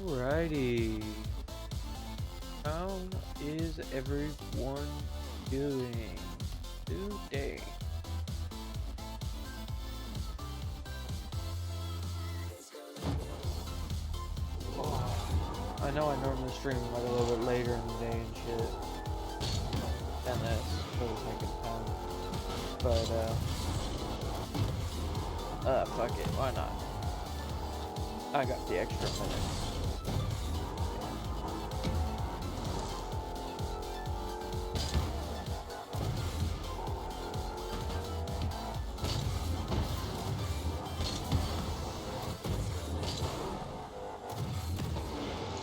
Alrighty. How is everyone doing today? Oh, I know I normally stream like a little bit later in the day and shit than this for the second time. But fuck it, why not? I got the extra minutes.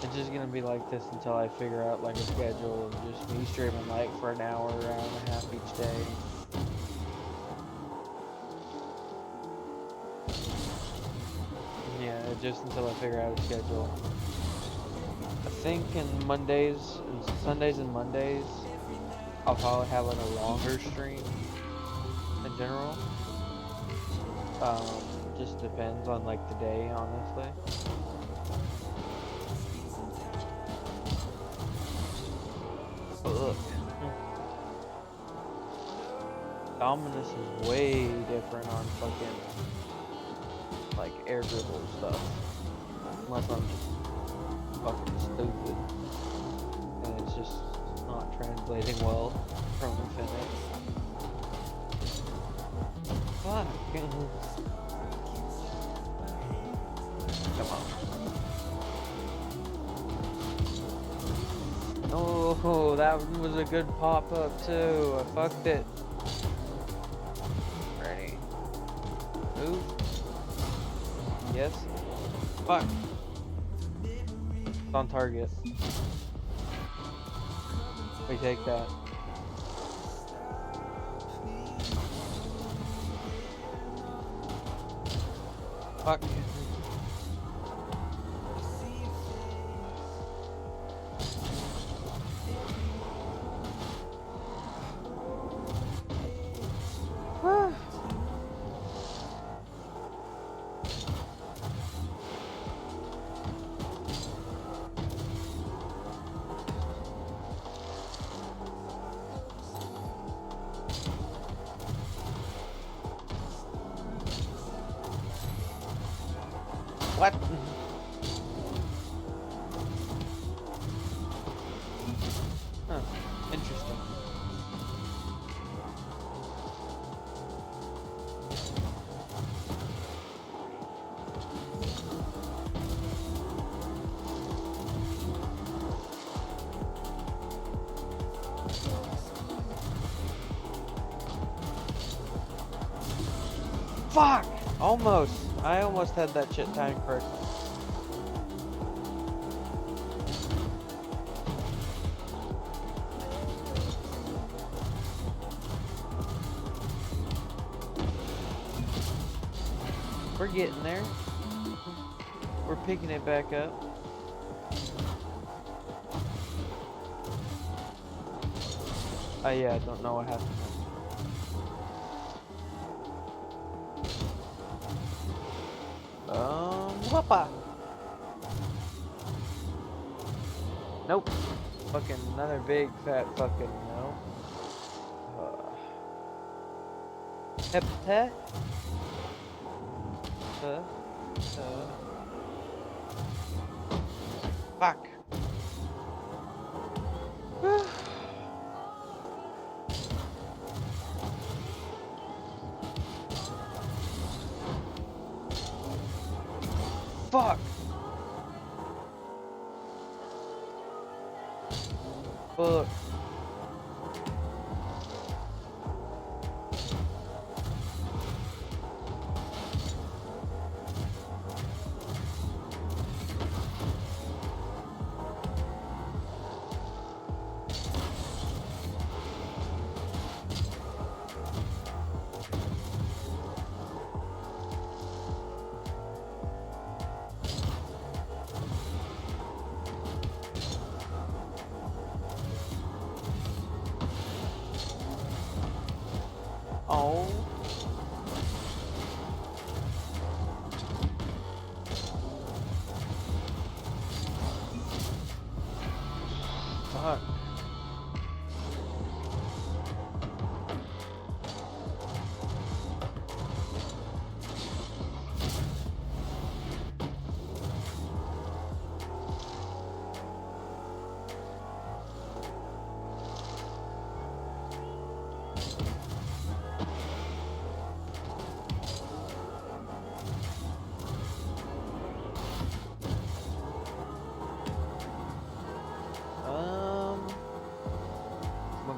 It's just gonna be like this until I figure out like a schedule of just me streaming like for an hour and a half each day. Yeah, just until I figure out a schedule. I think in Mondays, and Sundays and Mondays, I'll probably have like a longer stream in general. Just depends on like the day, honestly. Ugh. Dominus is way different on fucking like air dribble stuff. Unless I'm just fucking stupid. And it's just not translating well from Infinite. Fuck. Come on. Oh, that was a good pop-up too. I fucked it. Ready. Move. Yes. Fuck. It's on target. We take that. Fuck. What? Huh. Interesting. Fuck! Almost. I almost had that shit timed correctly. We're getting there. We're picking it back up. Yeah, I don't know what happened. Whoppa! Nope. Fucking another big fat fucking no. Heptat? Fuck. Fuck. Fuck. Oh.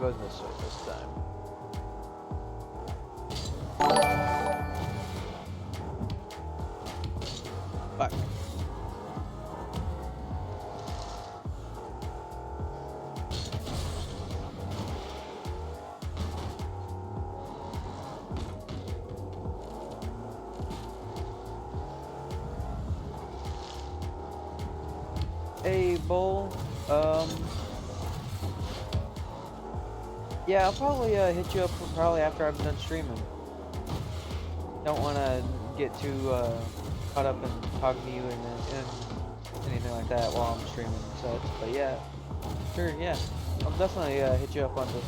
I'm going this way this time. Fuck. Hey, Bull. Yeah, I'll probably hit you up probably after I'm done streaming. Don't want to get too caught up in talking to you and anything like that while I'm streaming and such. But yeah, sure, yeah. I'll definitely hit you up on this.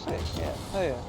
Sick, yeah, hell yeah.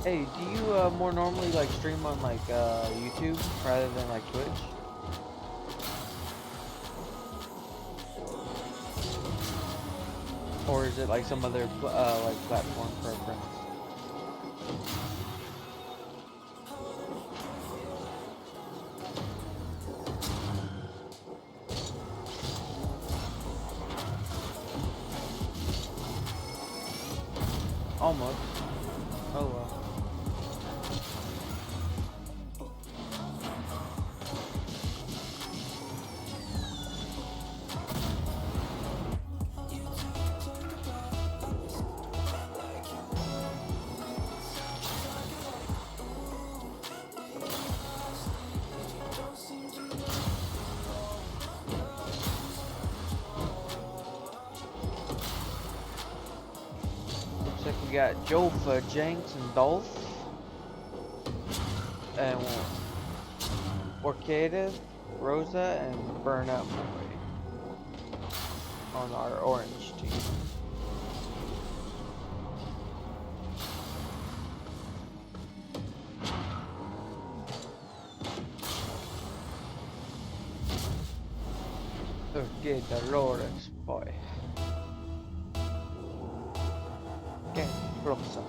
Hey, do you more normally like stream on like YouTube rather than like Twitch? Or is it like some other like platform preference? Almost. Oh well. Looks like we got Jofa, Jenks, and Dolph. And Orcada, Rosa, and Burnout Boy on our orange team. Orcada, Lawrence Boy. Okay, Rosa.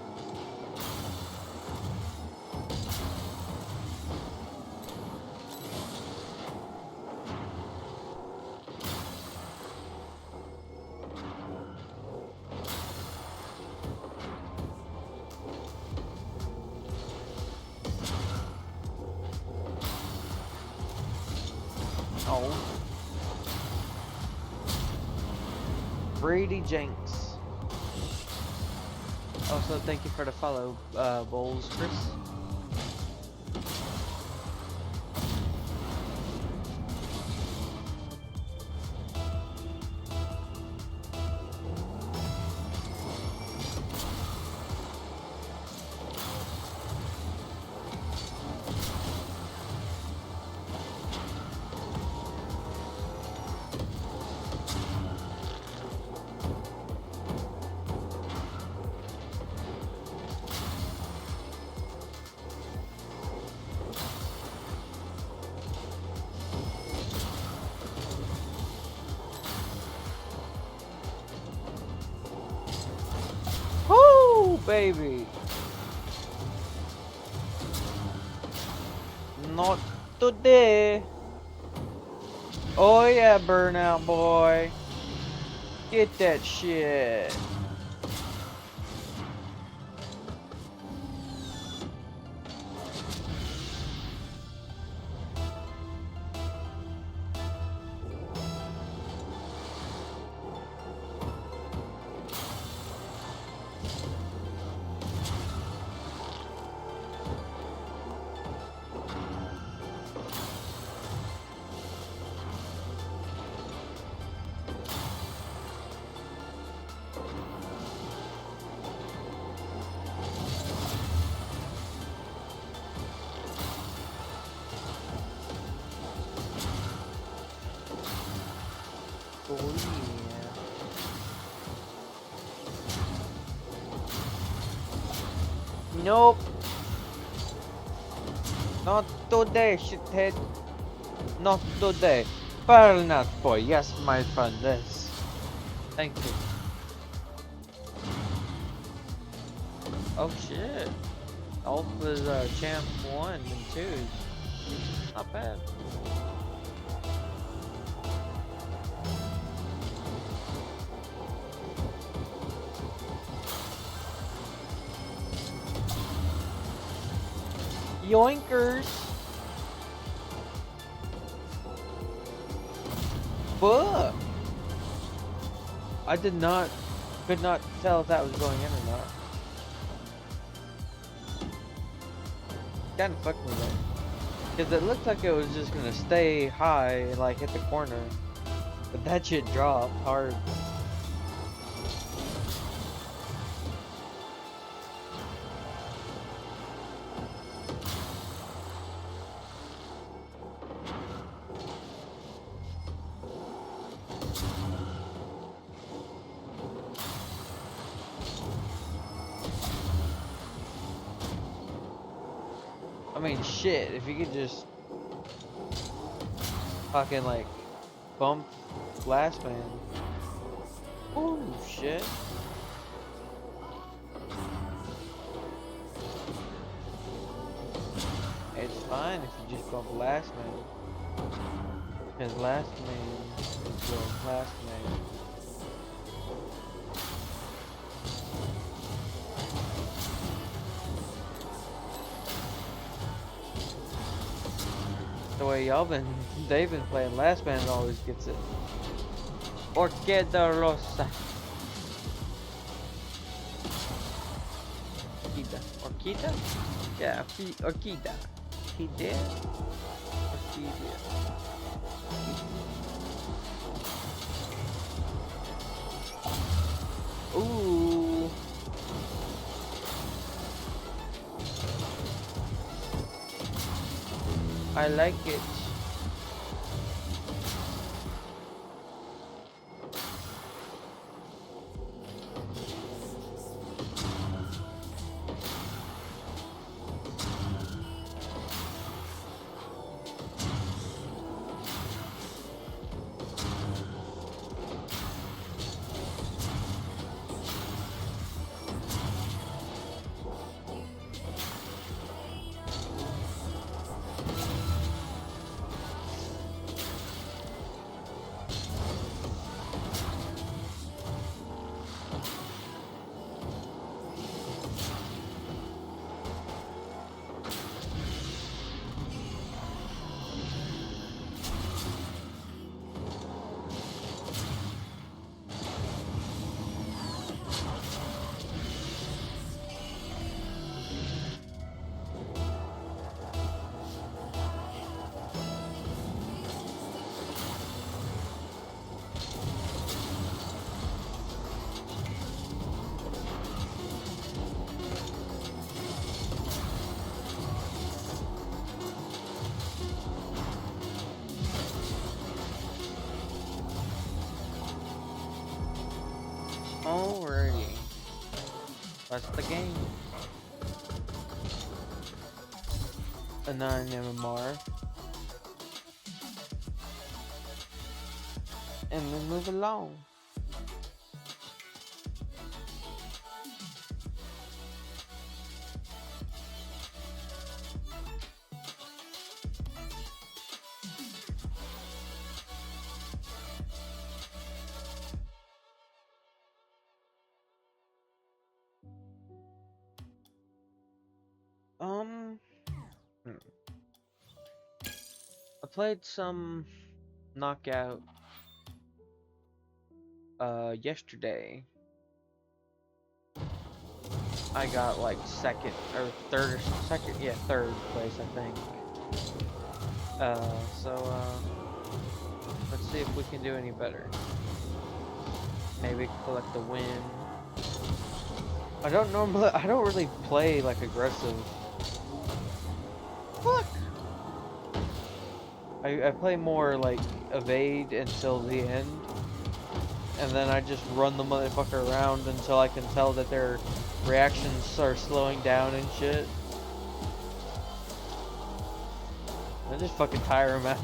Oh. Brady Jenks. Also, thank you for the follow, Bowls, Chris. Woo, baby! Not today. Oh yeah, Burnout Boy. Get that shit. Oh yeah. Nope. Not today, shithead. Not today. Burnout Boy. Yes, my friend. Yes. Thank you. Oh shit. Alpha was champ 1 and 2. Not bad. Yoinkers! Fuck! I could not tell if that was going in or not. Kinda fucked me there. Because it looked like it was just gonna stay high and like hit the corner. But that shit dropped hard. mean, shit, if you could just fucking, like, bump Last Man. Oh, shit. It's fine if you just bump Last Man. Because Last Man is your Last Man. The way they've been playing, Last Man always gets it. Orquídea Rosa. Orquídea. Orquídea? Yeah, Orquídea. Orquídea? Orquídea. Ooh. I like it. Alrighty. That's the game. A 9 MMR. And we move along. Hmm. I played some Knockout yesterday. I got like second or third, third place I think. Let's see if we can do any better. Maybe collect the win. I don't really play like aggressive. Fuck! I play more like evade until the end. And then I just run the motherfucker around until I can tell that their reactions are slowing down and shit. I just fucking tire them out.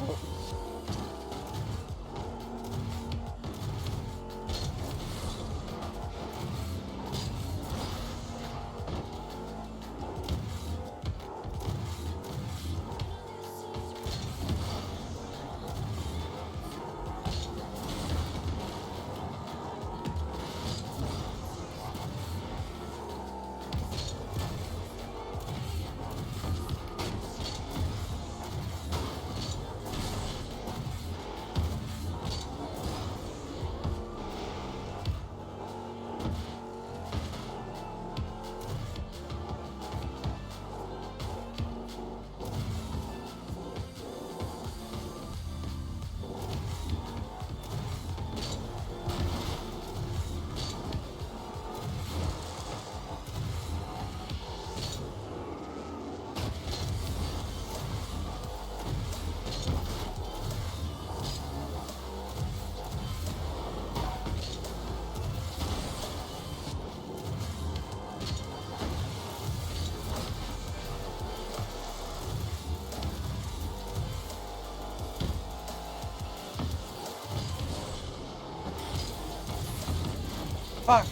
Fuck!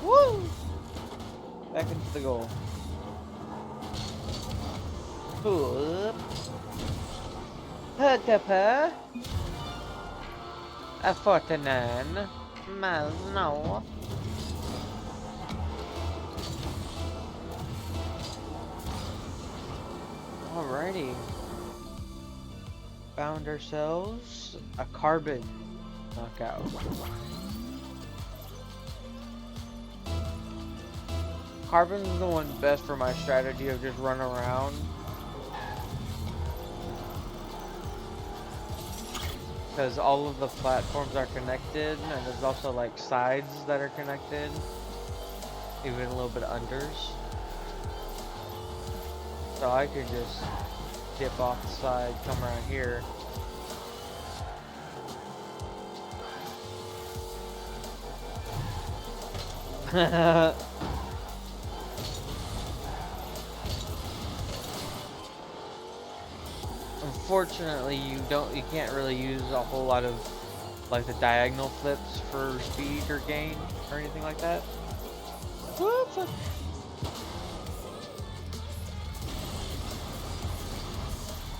Woo! Back into the goal. Whoop. Hutapa. A 49 miles an hour. Alrighty. Found ourselves a carbon knockout. Carbon's the one best for my strategy of just run around. Because all of the platforms are connected, and there's also like sides that are connected. Even a little bit of unders. So I could just dip off the side, come around here. Unfortunately, you can't really use a whole lot of like the diagonal flips for speed or gain or anything like that. What the?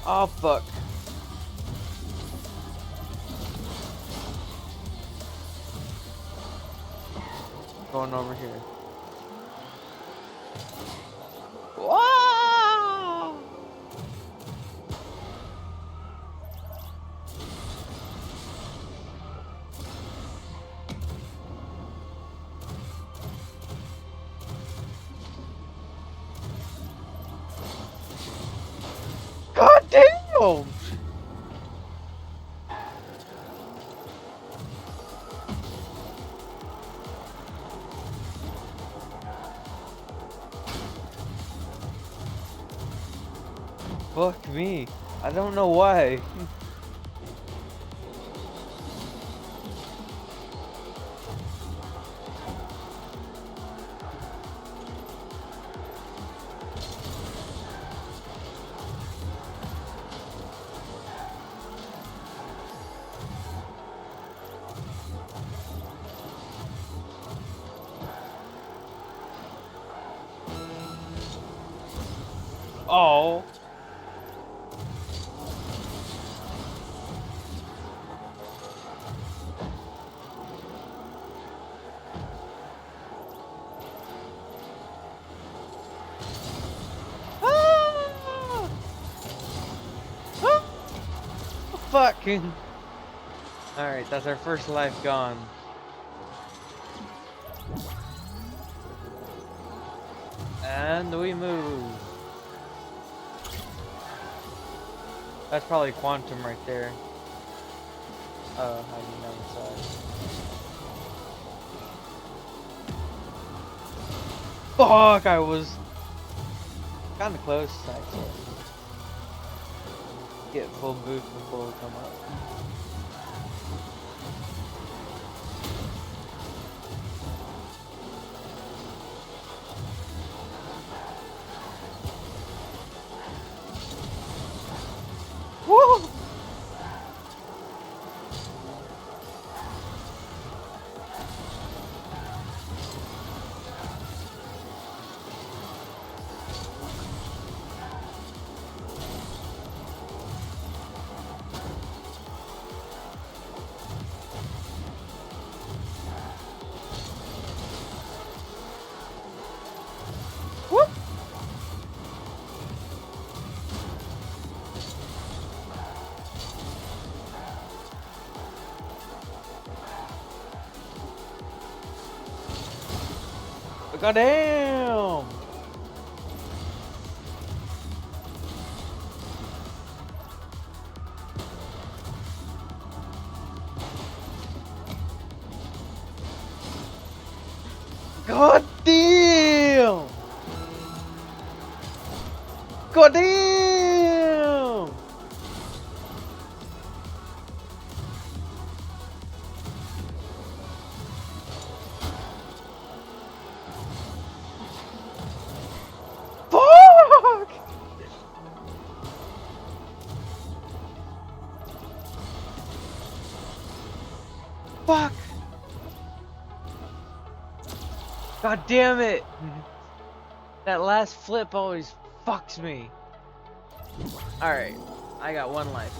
Oh fuck. Going over here. Whoa! God damn! Fuck me. I don't know why. Oh. Ah! Ah! Fucking. Alright, that's our first life gone. And we move. That's probably quantum right there. Oh, hiding down the side. Fuck, I was kinda close, actually. Get full boost before we come up. Woo! Whoop! Goddamn! God damn! God damn! Fuck! God damn it! That last flip always fucks me. Alright, I got one life.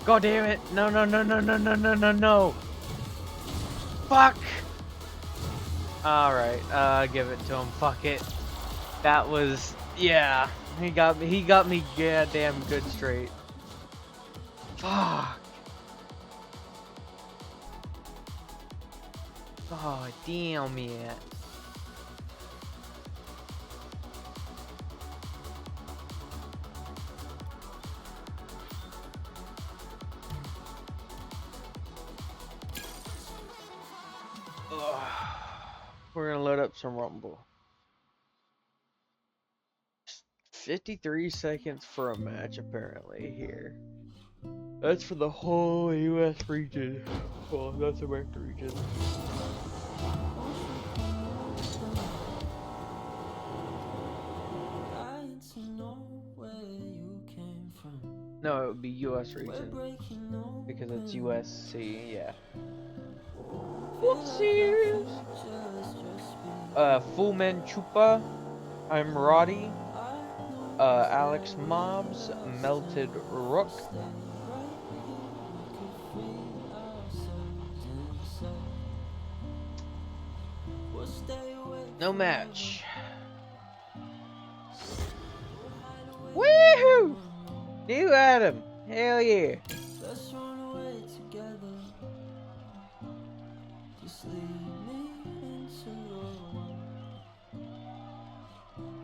God damn it! No, no, no, no, no, no, no, no, no! Fuck! Alright, give it to him. Fuck it. That was, yeah. He got me goddamn good straight. Fuck. Oh, damn it. We're gonna load up some Rumble. 53 seconds for a match, apparently, here. That's for the whole US region. Well, North America region. No, it would be US region. Because it's USC, yeah. Whoopsies! Full Man Chupa. I'm Roddy. Alex Mobs. Melted Rook. No match. Woohoo! New Adam. Hell yeah. Let's run away together. Just lead me into your world.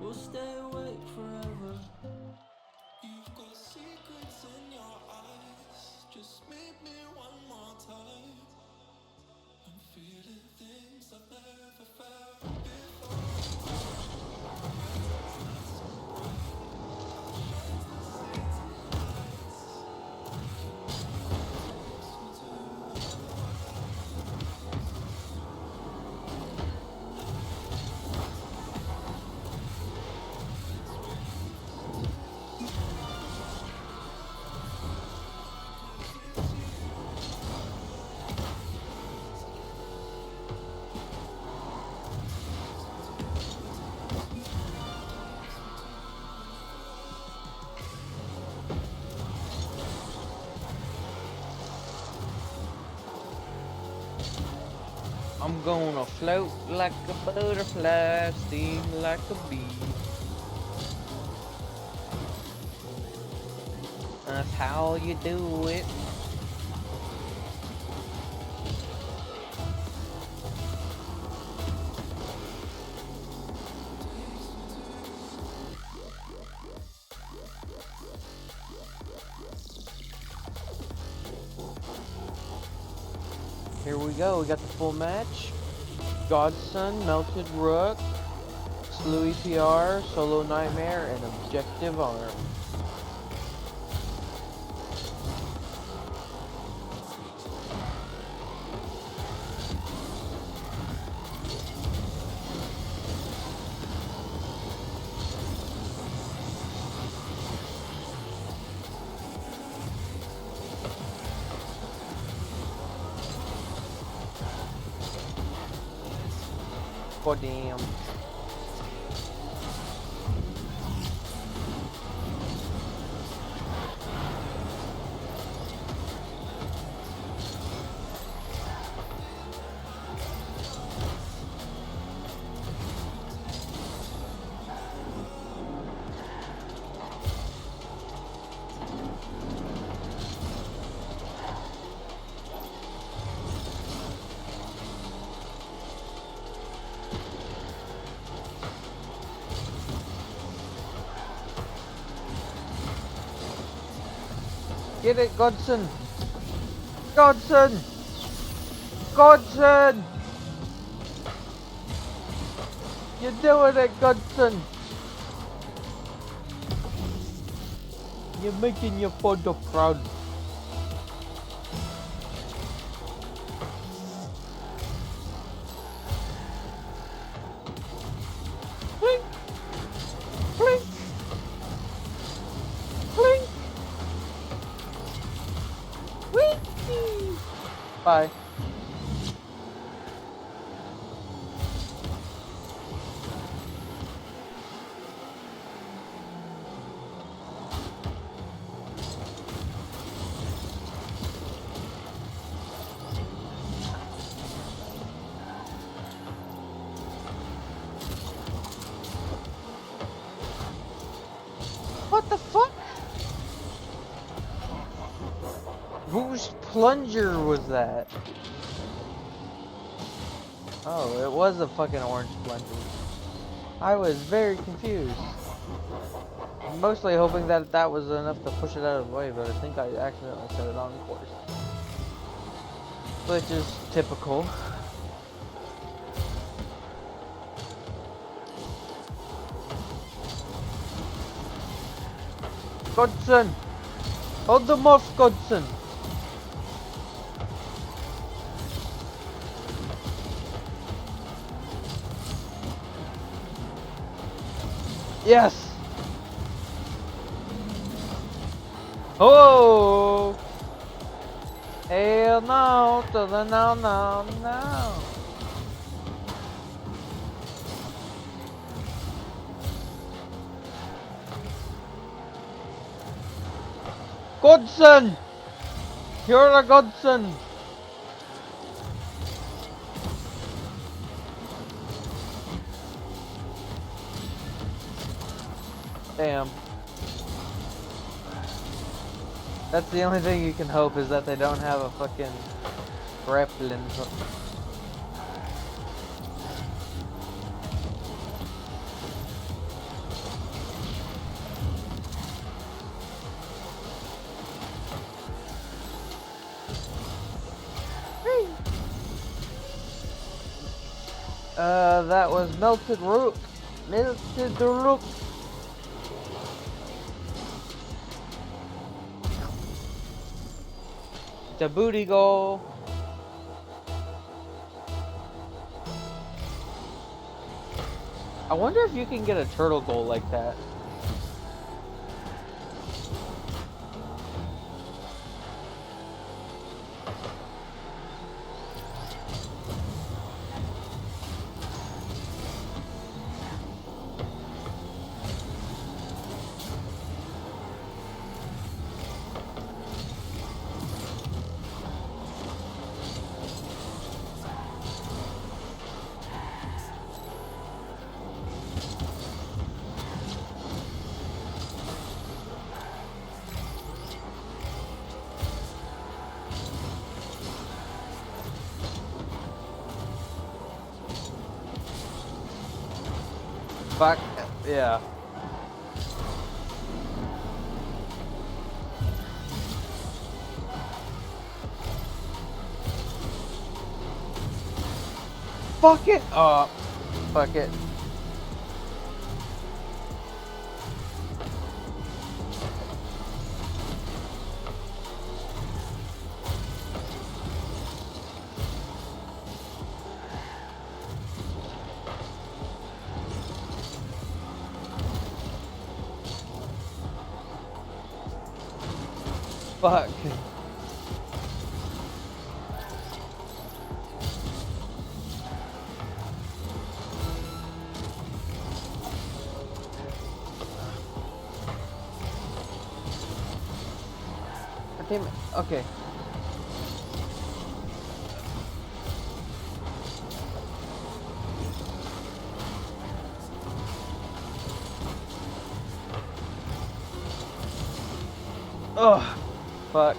We'll stay awake forever. You've got secrets in your eyes. Just meet me one more time. I'm feeling things I've never felt before. I'm gonna float like a butterfly, sting like a bee. That's how you do it. Here we go, we got the full match. Godson, Melted Rook, Slewy PR, Solo Nightmare, and Objective Arm. Oh damn. Get it, Godson! Godson! Godson! You're doing it, Godson! You're making your father proud. Blink! Blink! Blink! Whee! Bye. What the fuck? Whose plunger was that? Oh, it was a fucking orange plunger. I was very confused. Mostly hoping that that was enough to push it out of the way, but I think I accidentally set it on course. Which is typical. Godson! Hold them off, Godson! Yes! Oh! Hell no! To the no, no, no! Godson! You're a Godson! Damn. That's the only thing you can hope, is that they don't have a fucking grappling hook. That was melted rook. Melted rook. The booty goal. I wonder if you can get a turtle goal like that. Fuck, yeah. Fuck it up. Fuck it. Fuck. Damn it. Okay. Oh, fuck.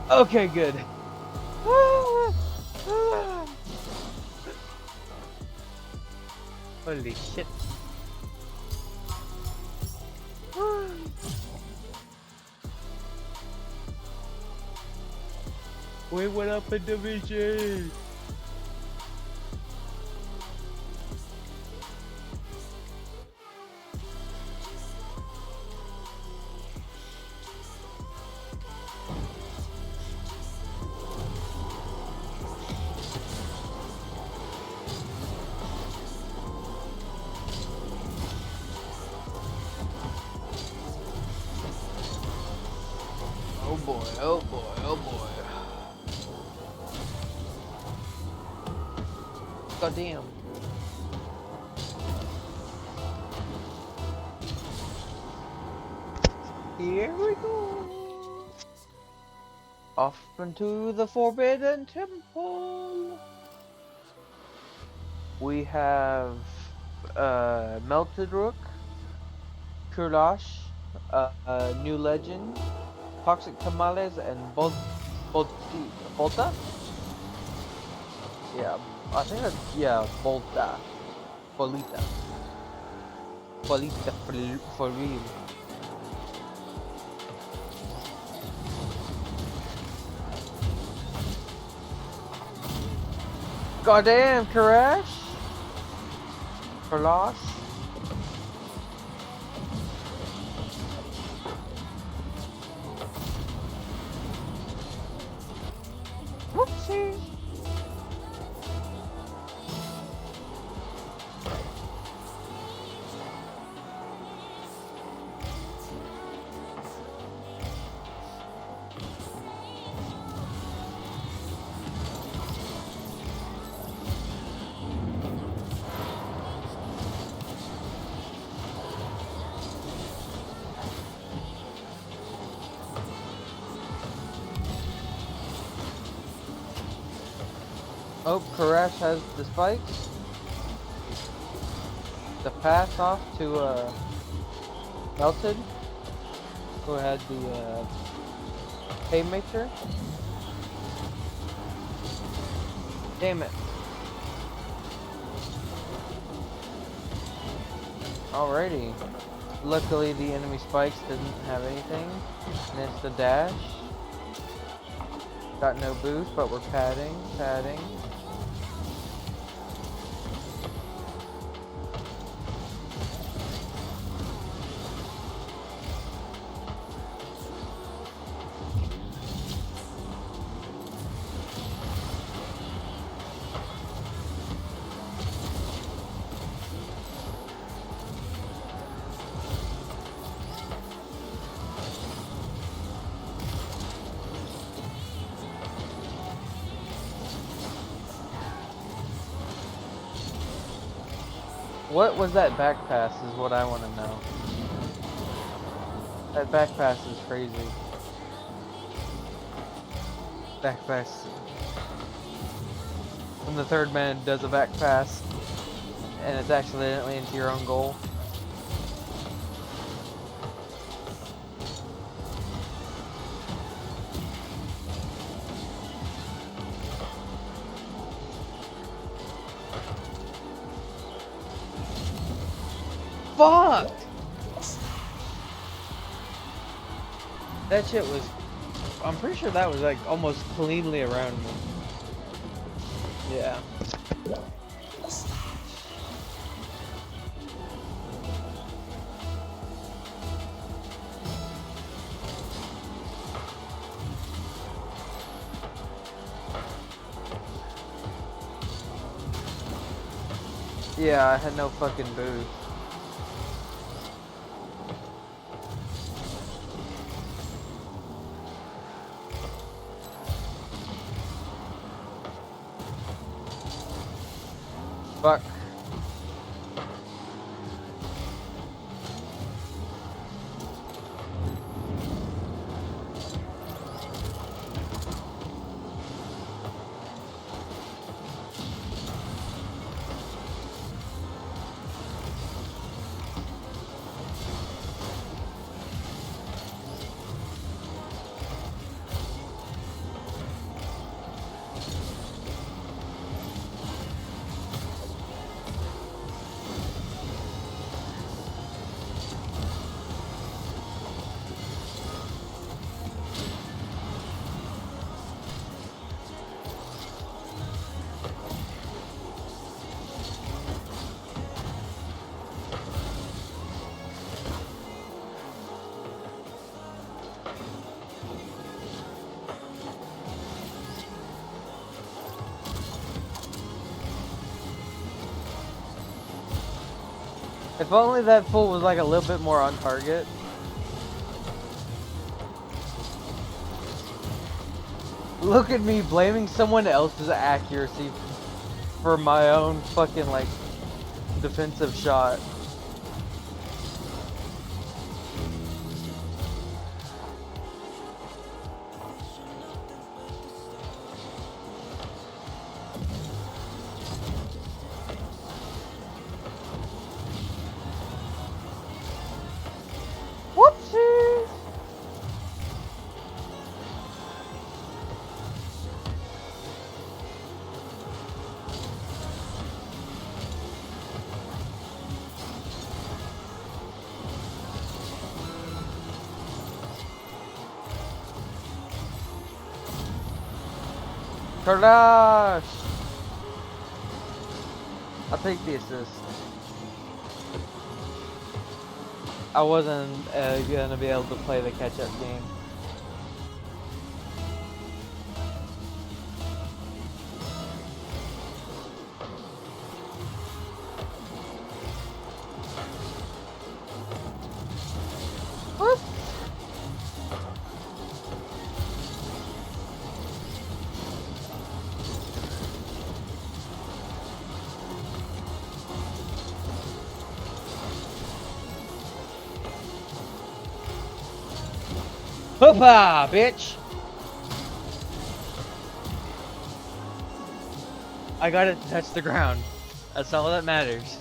Okay, good. Holy shit. We went up in division. Oh boy, oh boy, oh boy. Goddamn. Here we go. Off into the Forbidden Temple. We have Melted Rook, Kulash, New Legend, Toxic Tamales, and Bolta? Yeah, I think that's, yeah, Bolta. Bolita. Bolita for real. Goddamn, Karash! Kalash? Whoopsie! Oh, Karash has the spikes. The pass off to Melted, who had the Haymaker. Damn it. Alrighty. Luckily the enemy spikes didn't have anything. Missed the dash. Got no boost, but we're padding. What was that back pass is what I want to know. That back pass is crazy. Back pass. When the third man does a back pass and it's accidentally into your own goal. Fuck! That shit was... I'm pretty sure that was like almost cleanly around me. Yeah. Yeah, I had no fucking boost. Fuck. If only that fool was like a little bit more on target. Look at me blaming someone else's accuracy for my own fucking like defensive shot. Whoopsies! Kardash! I'll take the assist. I wasn't gonna be able to play the catch-up game. What? Hoopa, bitch! I got it to touch the ground. That's all that matters.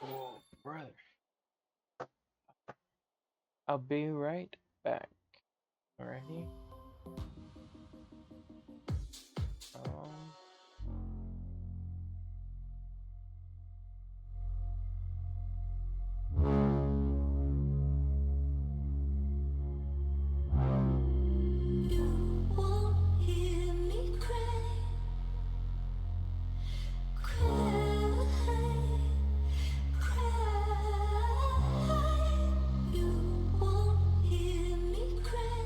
Oh, brother. I'll be right back. Alrighty. Um, You won't hear me cry, cry, cry. You won't hear me cry.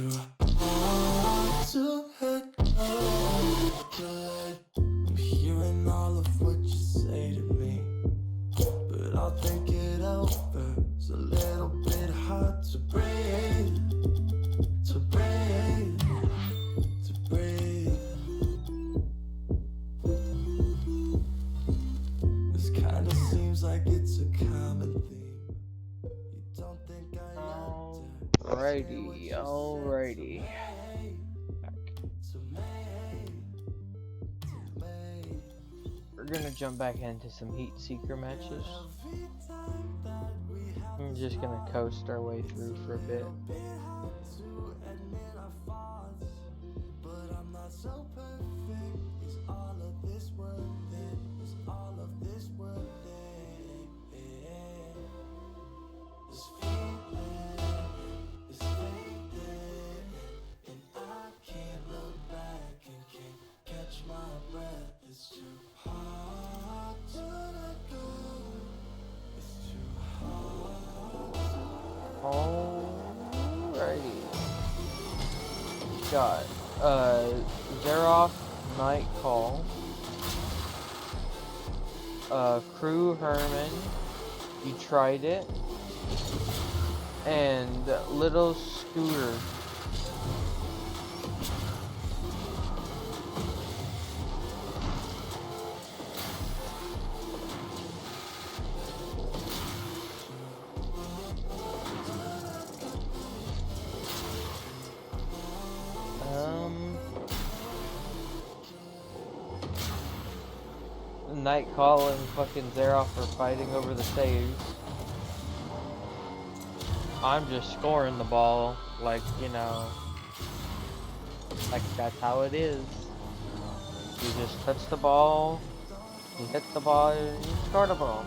too hard to let go. I'm hearing all of what you say to me, but I'll think it over. It's a little bit hard to breathe, to breathe, to breathe. This kinda seems like it's a common theme. You don't think I Alrighty, alrighty. We're gonna jump back into some Heat Seeker matches. I'm just gonna coast our way through for a bit. Alrighty. Got Zeroff, Night Call, Crew Herman, You Tried It, and Little Scooter. Nightcall and fucking Zeroff are fighting over the saves. I'm just scoring the ball, like, you know, like that's how it is. You just touch the ball, you hit the ball, and you score the ball.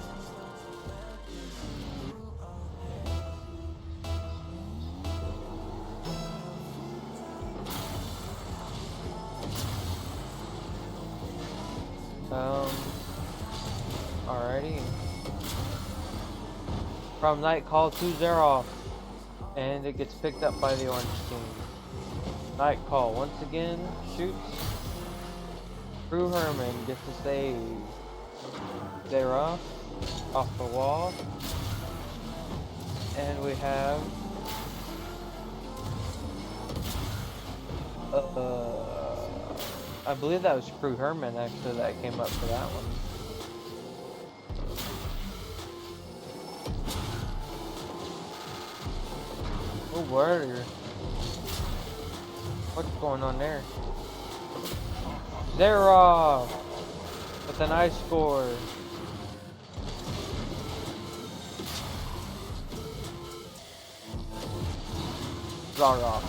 Alrighty. From Nightcall to Zeroff, and it gets picked up by the orange team. Nightcall once again shoots. Crew Herman gets a save. Zeroff off the wall, and we have I believe that was Crew Herman actually that came up for that one. Oh, warrior. What's going on there? Zeroff with a nice score. Zaroff.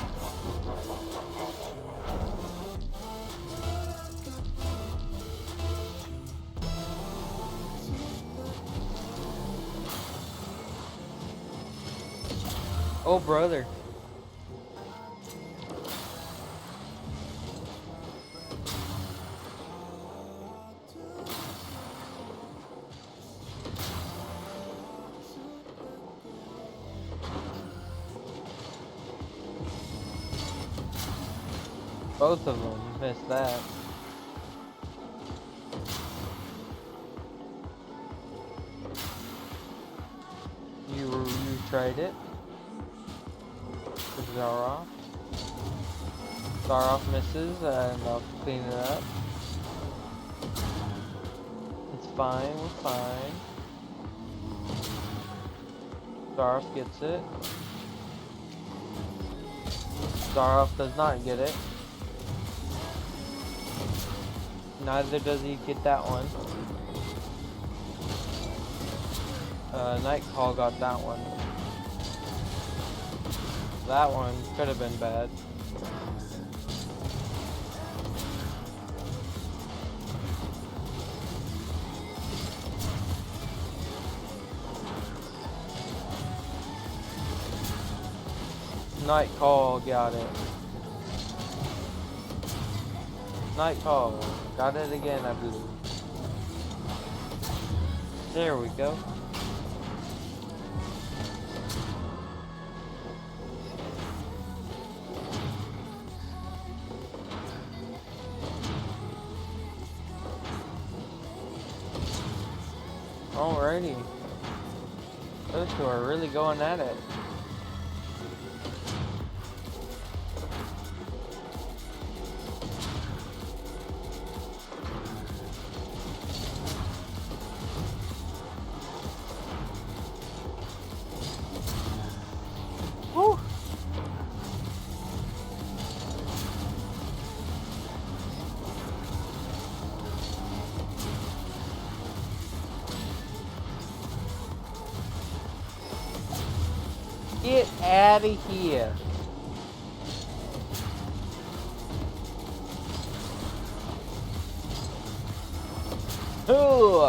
Oh, brother. Both of them missed that. You tried it. Zaroff. Zaroff misses, and I'll clean it up. It's fine, we're fine. Zaroff gets it. Zaroff does not get it. Neither does he get that one. Nightcall got that one. That one could have been bad. Nightcall got it. Nightcall got it again, I believe. There we go. Alrighty. Those two are really going at it. Woo! Get out of here. Ooh.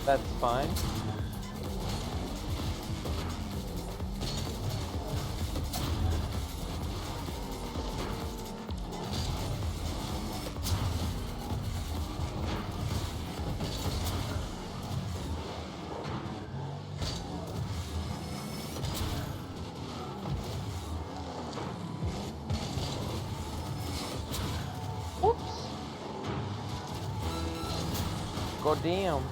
That's fine. Whoops. Go damn.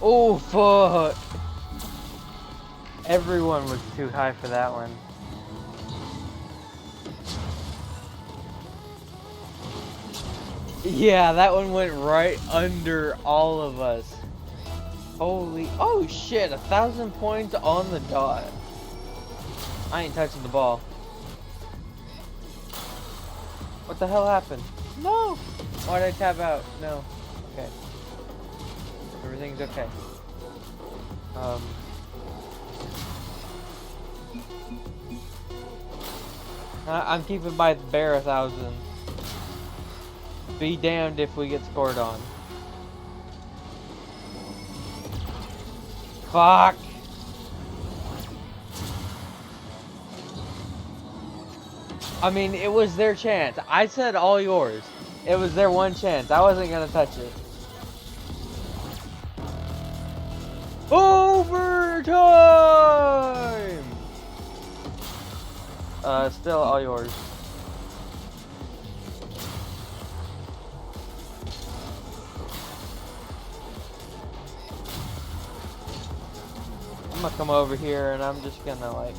Oh fuck. Everyone was too high for that one. Yeah, that one went right under all of us. Holy, oh shit, 1,000 points on the dot. I ain't touching the ball. What the hell happened? No! Why did I tap out? No. Okay. Everything's okay. I'm keeping my bear 1,000. Be damned if we get scored on. Fuck! I mean, it was their chance. I said all yours. It was their one chance. I wasn't gonna touch it. Overtime! Still all yours. I'm gonna come over here and I'm just gonna like...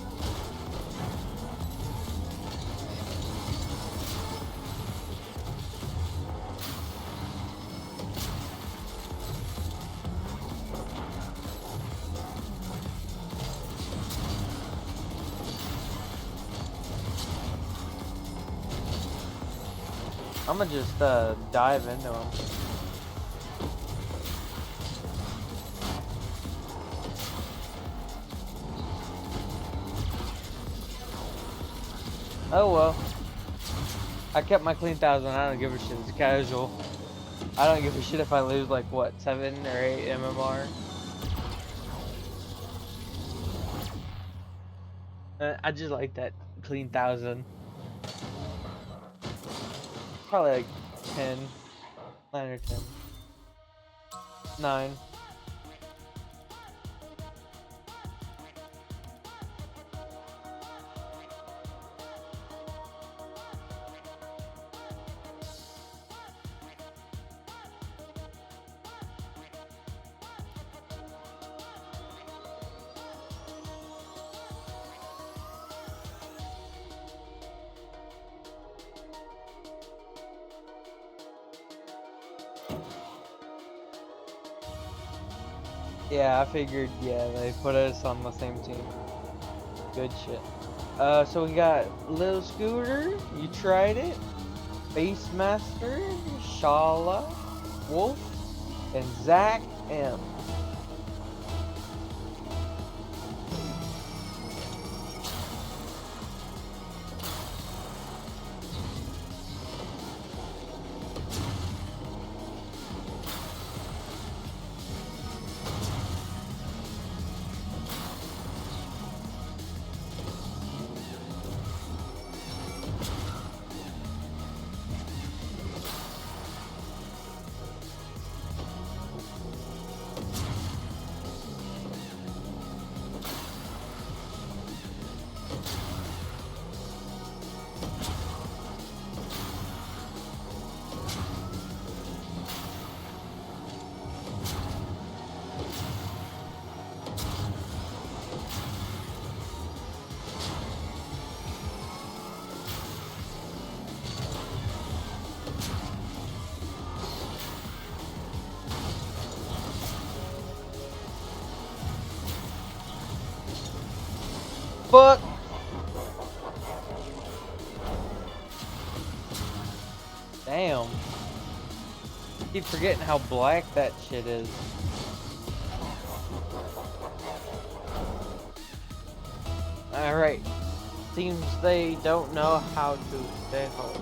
I'm gonna just dive into him. Oh well. I kept my clean 1,000. I don't give a shit. It's casual. I don't give a shit if I lose like what, 7 or 8 MMR. I just like that clean 1,000. Probably like 10, 9 or 10, 9. Yeah, I figured, yeah, they put us on the same team. Good shit. So we got Little Scooter, you tried it. Beastmaster, Shala, Wolf, and Zach M. fuck? Damn. Keep forgetting how black that shit is. Alright. Seems they don't know how to stay home.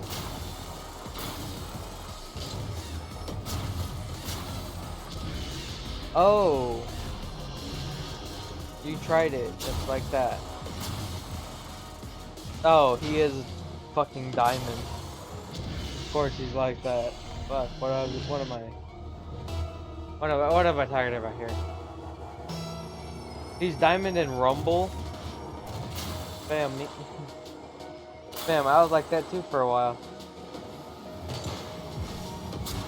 Oh. You tried it just like that. Oh, he is fucking diamond. Of course he's like that. Fuck, what am I talking about here? He's diamond in Rumble. Fam, fam, I was like that too for a while.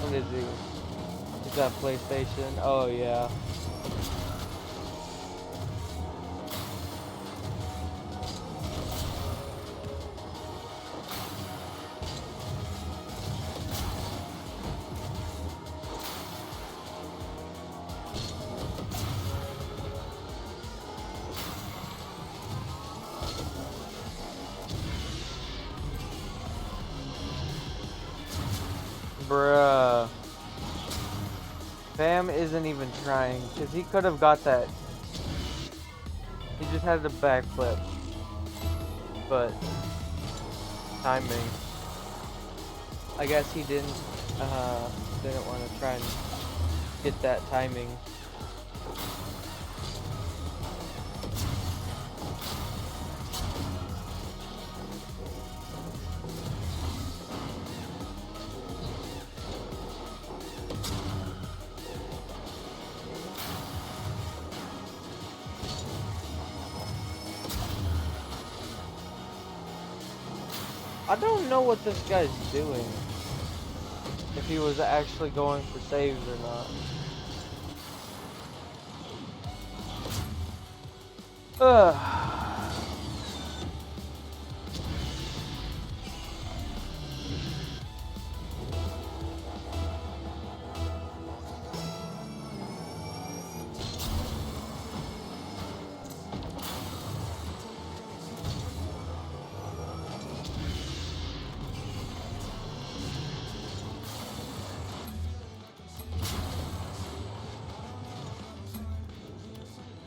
What is he? Is that PlayStation? Oh yeah. Bruh. Fam isn't even trying, because he could have got that. He just had the backflip. But timing. I guess he didn't want to try and get that timing. I don't know what this guy's doing. If he was actually going for saves or not. Ugh.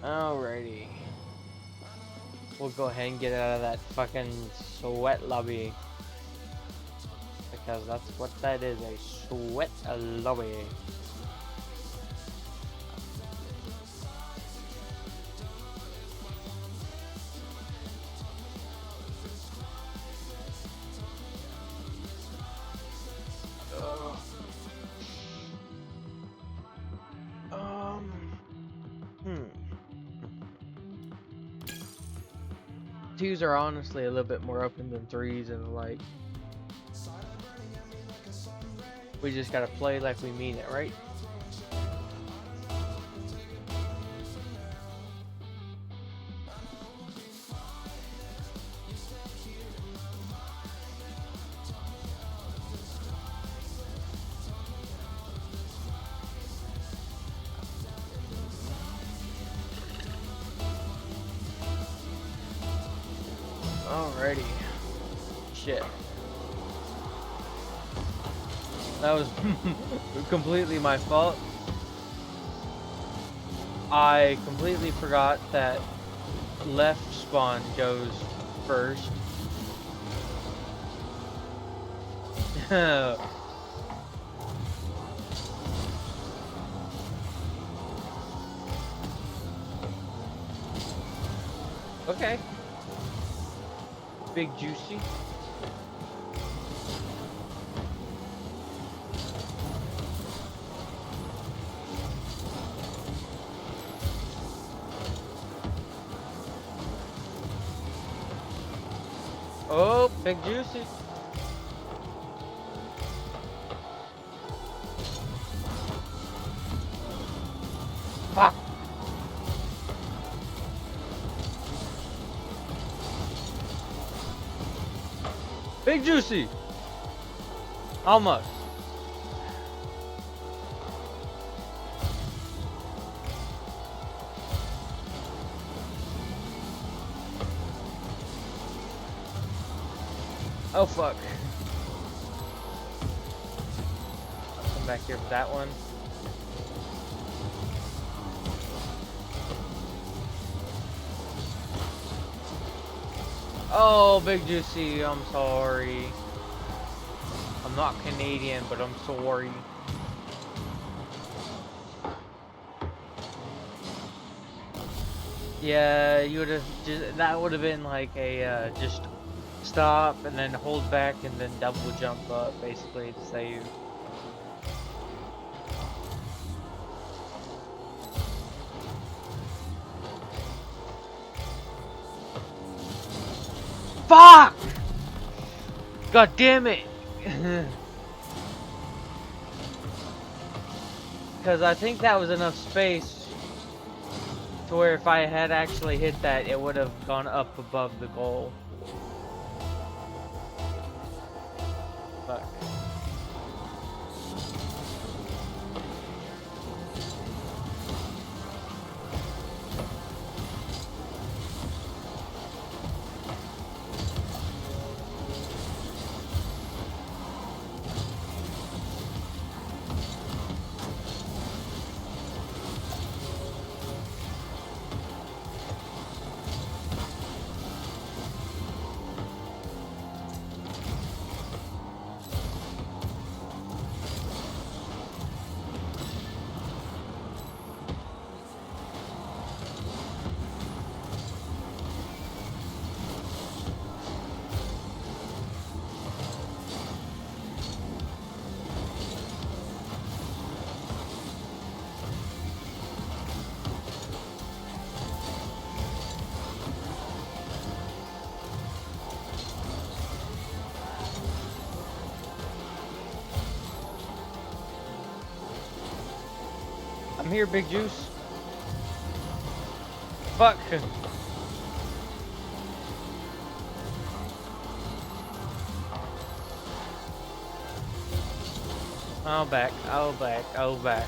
Alrighty. We'll go ahead and get out of that fucking sweat lobby. Because that's what that is, a sweat lobby. Twos are honestly a little bit more open than threes, and like, we just gotta play like we mean it, right? Alrighty. Shit. That was completely my fault. I completely forgot that left spawn goes first. Okay. Big juicy. Oh, big juicy. Fuck. Big juicy. Almost. Oh fuck. I'll come back here for that one. Oh, Big Juicy, I'm sorry. I'm not Canadian, but I'm sorry. Yeah, you would have just, that would have been like a just stop and then hold back and then double jump up basically to save. Fuck! God damn it! Because I think that was enough space to where if I had actually hit that, it would have gone up above the goal. Fuck. I'm here, Big Juice. Fuck. Oh back, oh back, oh back.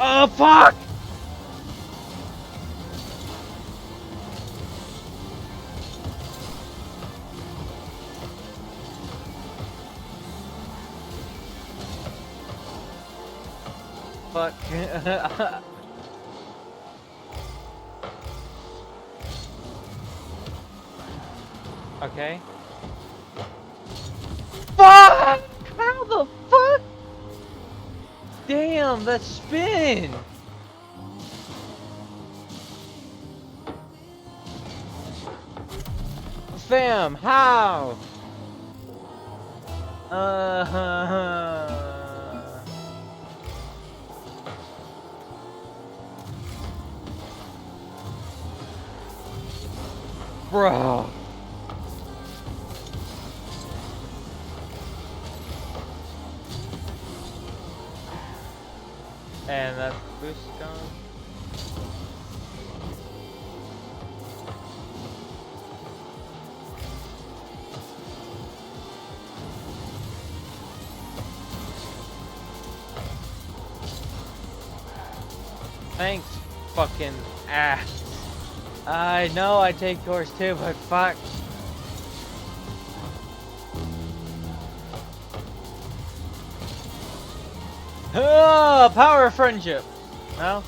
Oh fuck! Fuck. Okay. Fuck! How the fuck? Damn, that spin! Fam, how? Bro. And that boost gone. Thanks, fucking ass. I know I take yours too, but fuck. Oh, power of friendship. No?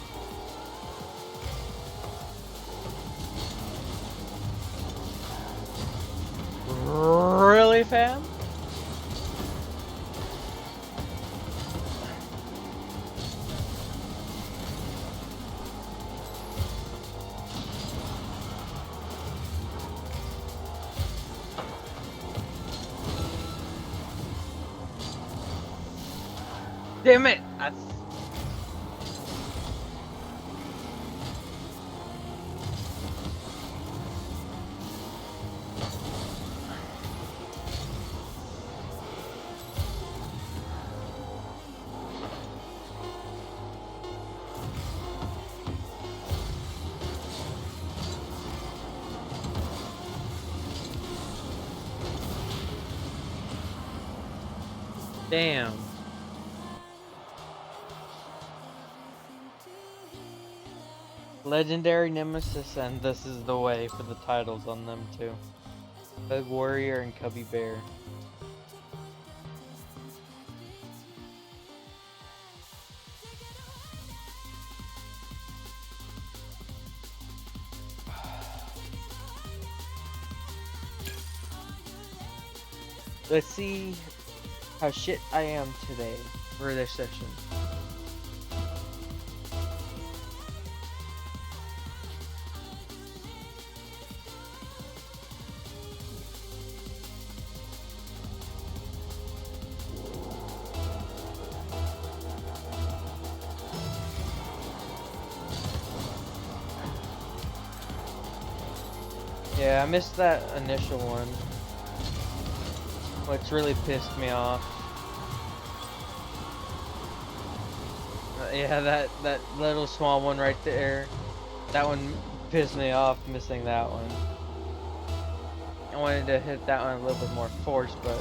Really, fam? Damn it! Damn. Legendary Nemesis, and this is the way for the titles on them too. Bug Warrior and Cubby Bear. Let's see how shit I am today for this session. Yeah, I missed that initial one, which really pissed me off. Yeah, that little small one right there, that one pissed me off, missing that one. I wanted to hit that one a little bit more force, but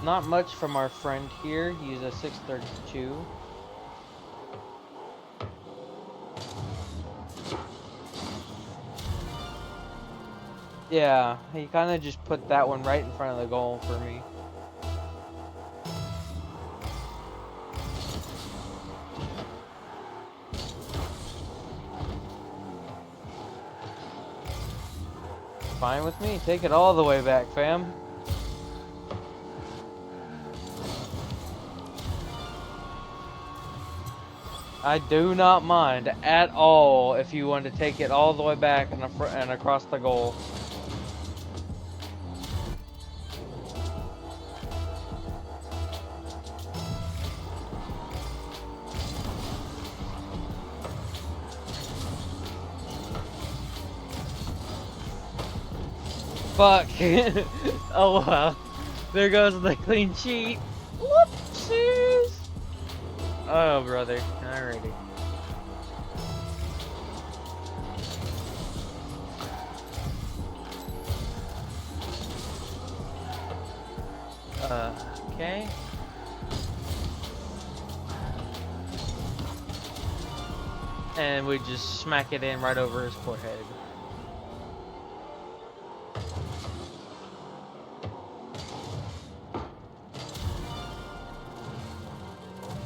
not much from our friend here. He's a 632. Yeah, he kind of just put that one right in front of the goal for me. Fine with me. Take it all the way back, fam. I do not mind at all if you want to take it all the way back and across the goal. Fuck. Oh well. There goes the clean sheet. Whoopsies. Oh brother. Alrighty. Okay. And we just smack it in right over his forehead.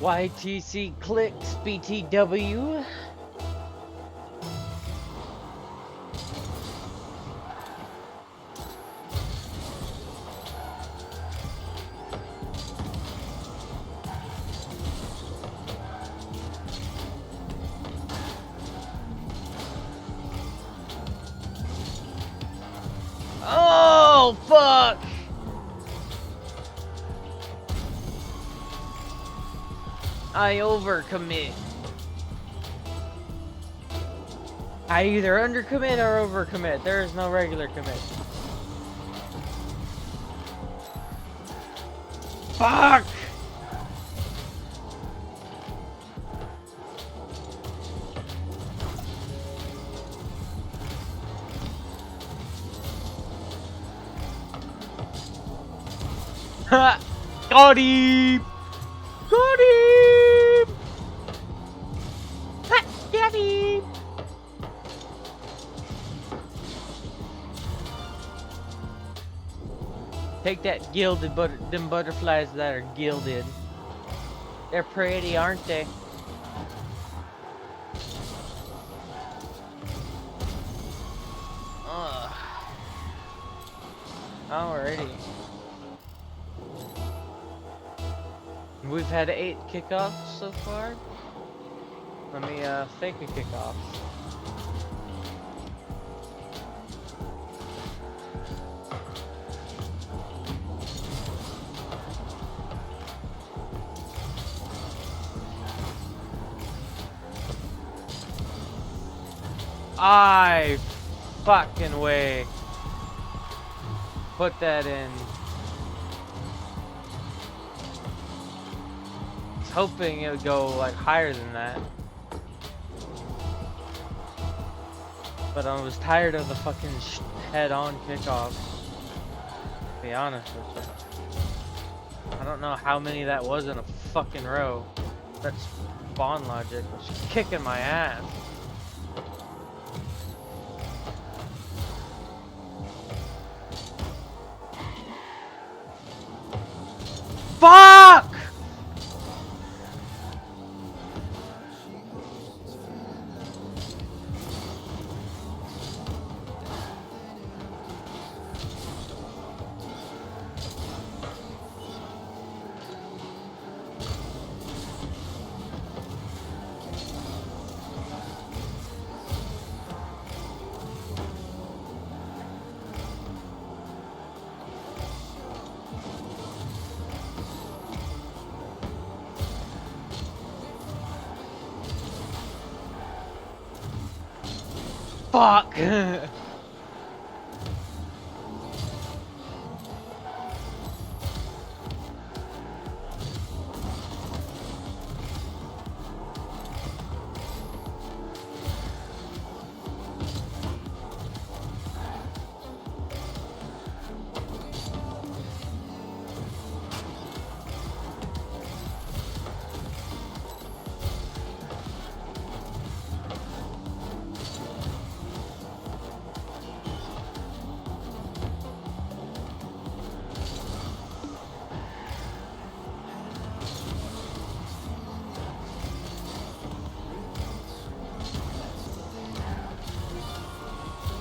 YTC clicks BTW. Oh fuck! I overcommit. I either undercommit or overcommit. There is no regular commit. Fuck! Ha! Got him! Got him! Ha! Got him! Take that gilded them butterflies that are gilded. They're pretty, aren't they? Ugh. Alrighty. We've had 8 kickoffs so far. Let me fake a kickoff. I fucking way put that in. I was hoping it would go like higher than that. But I was tired of the fucking head-on kickoffs. To be honest with you. I don't know how many that was in a fucking row. That spawn logic was kicking my ass. Fuck! Fuck!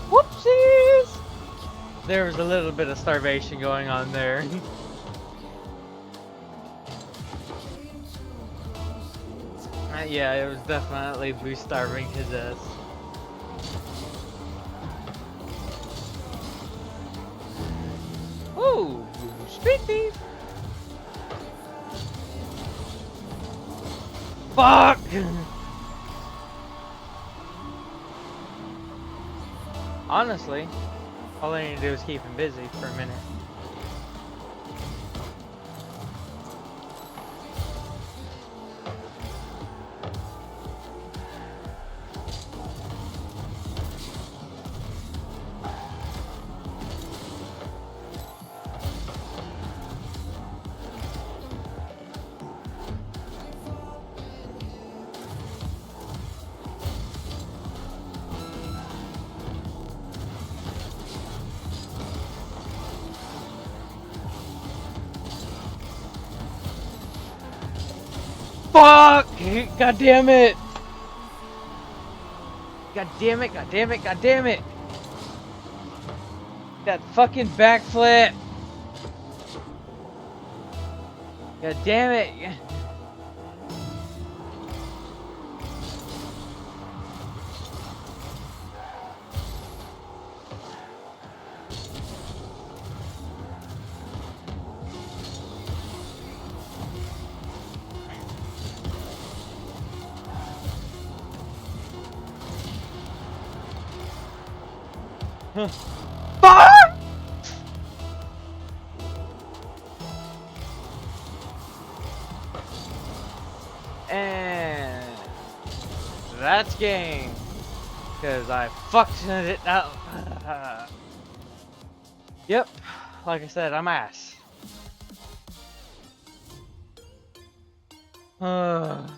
Whoopsies! There was a little bit of starvation going on there. Yeah, it was definitely boost starving his ass. Ooh, street thief! Fuck! Honestly, all I need to do is keep him busy for a minute. Fuck! God damn it! God damn it, god damn it, god damn it! That fucking backflip! God damn it! Fuck! And that's game. Cause I fucked it up. Yep, like I said, I'm ass. Fuck.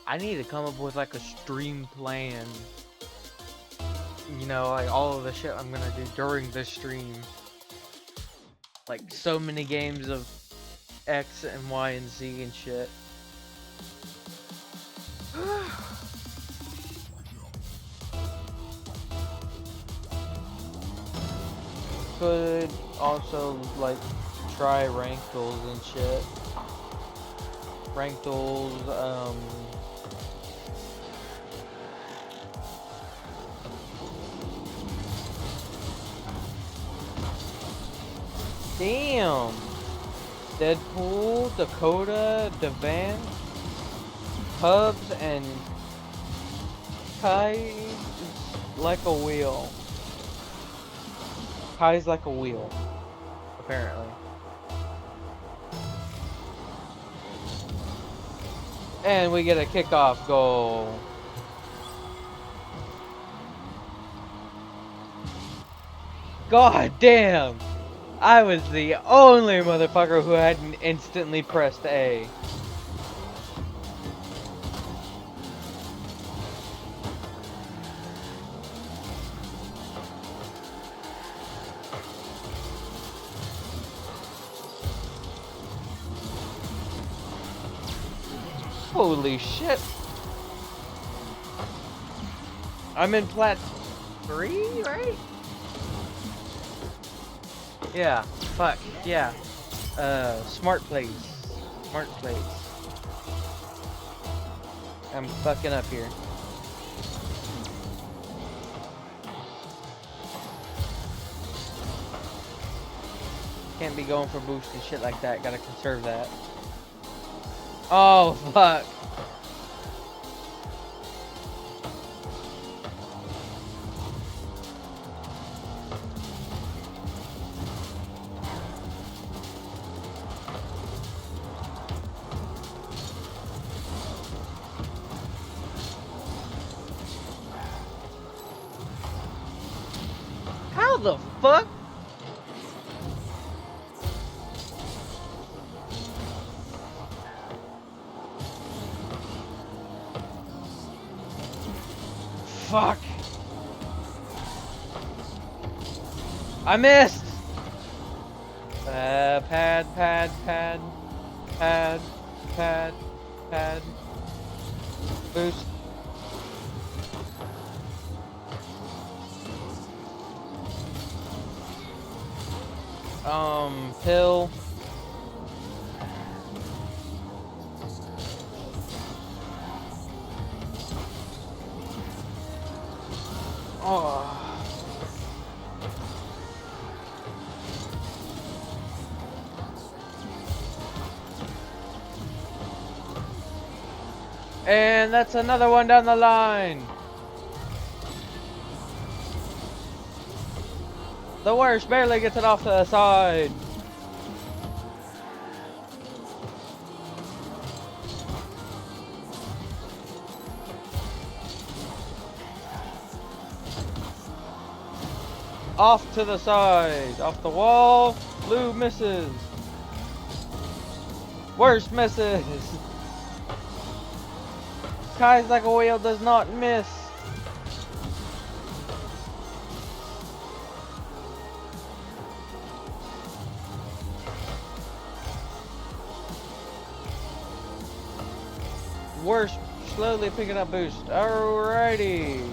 I need to come up with like a stream plan. You know, like all of the shit I'm gonna do during the stream. Like so many games of X and Y and Z and shit. Could also like try rank duels and shit. Rank duels, Damn. Deadpool, Dakota, Devan, Hubs, and Kai like a wheel. Kai's like a wheel, apparently. And we get a kickoff goal. God damn! I was the only motherfucker who hadn't instantly pressed A. Holy shit! I'm in plat 3, right? Yeah, fuck, yeah. Smart place. Smart place. I'm fucking up here. Can't be going for boost and shit like that. Gotta conserve that. Oh, fuck. How the fuck? Fuck. I missed. Pad. Boost. Pill. Oh. And that's another one down the line. The worst barely gets it off to the side. Off to the side. Off the wall. Blue misses. Worst misses. Kai's like a wheel does not miss. Worst slowly picking up boost. Alrighty.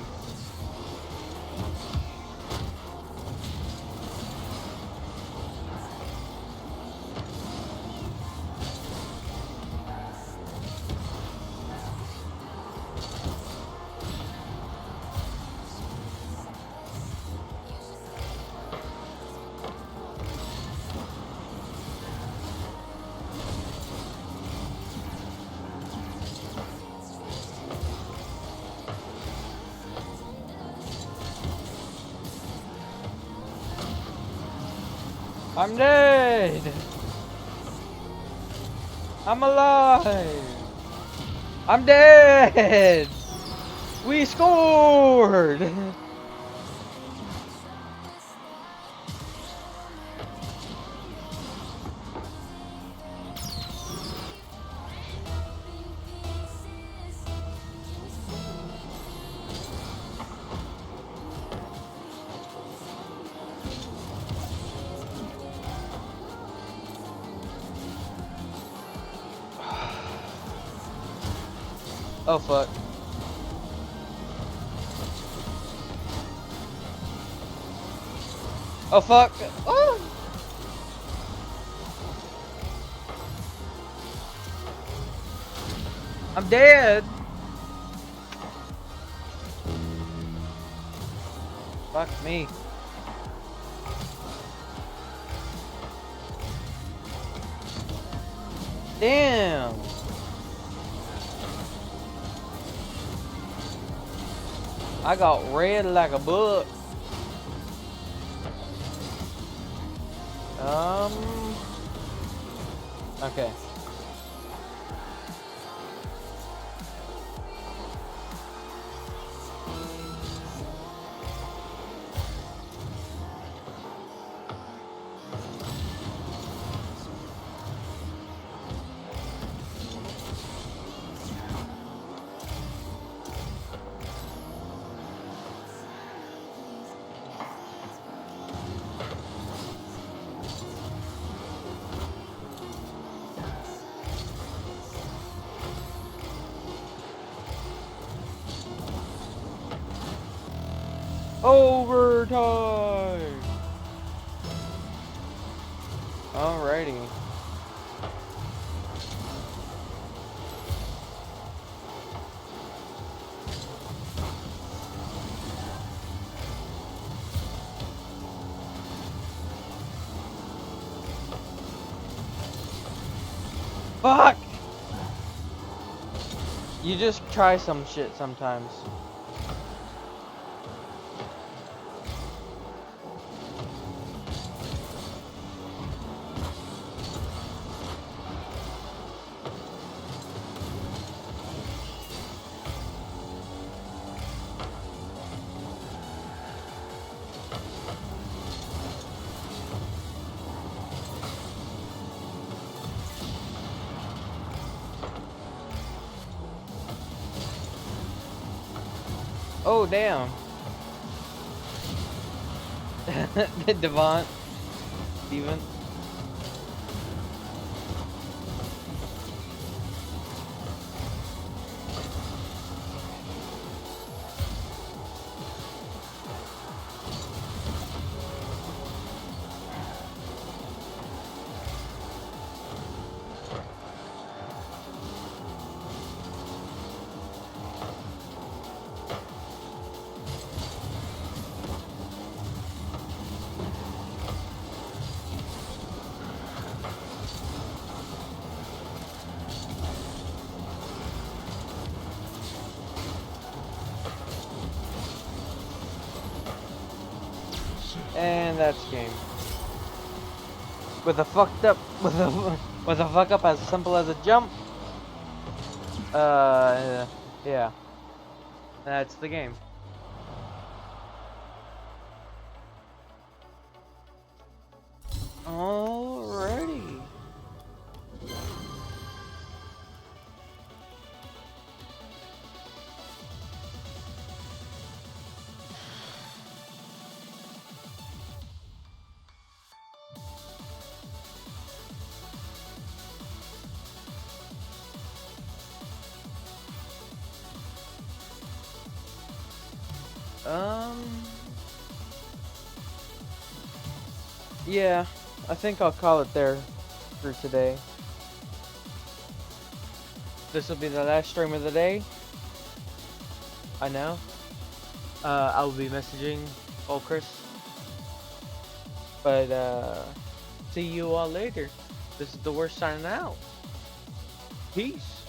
I'm dead! I'm alive! I'm dead! We scored! Oh fuck. Oh fuck. Oh. I'm dead. Fuck me. Damn. I got red like a book. Okay. Overtime. Alrighty. Fuck! You just try some shit sometimes. Oh, damn. Devon. Steven. And that's game. With a fucked up, with a fuck up as simple as a jump. Yeah. That's the game. Alrighty. Yeah, I think I'll call it there for today. This will be the last stream of the day. I know. I will be messaging old Chris. But, see you all later. This is the worst signing out. Peace.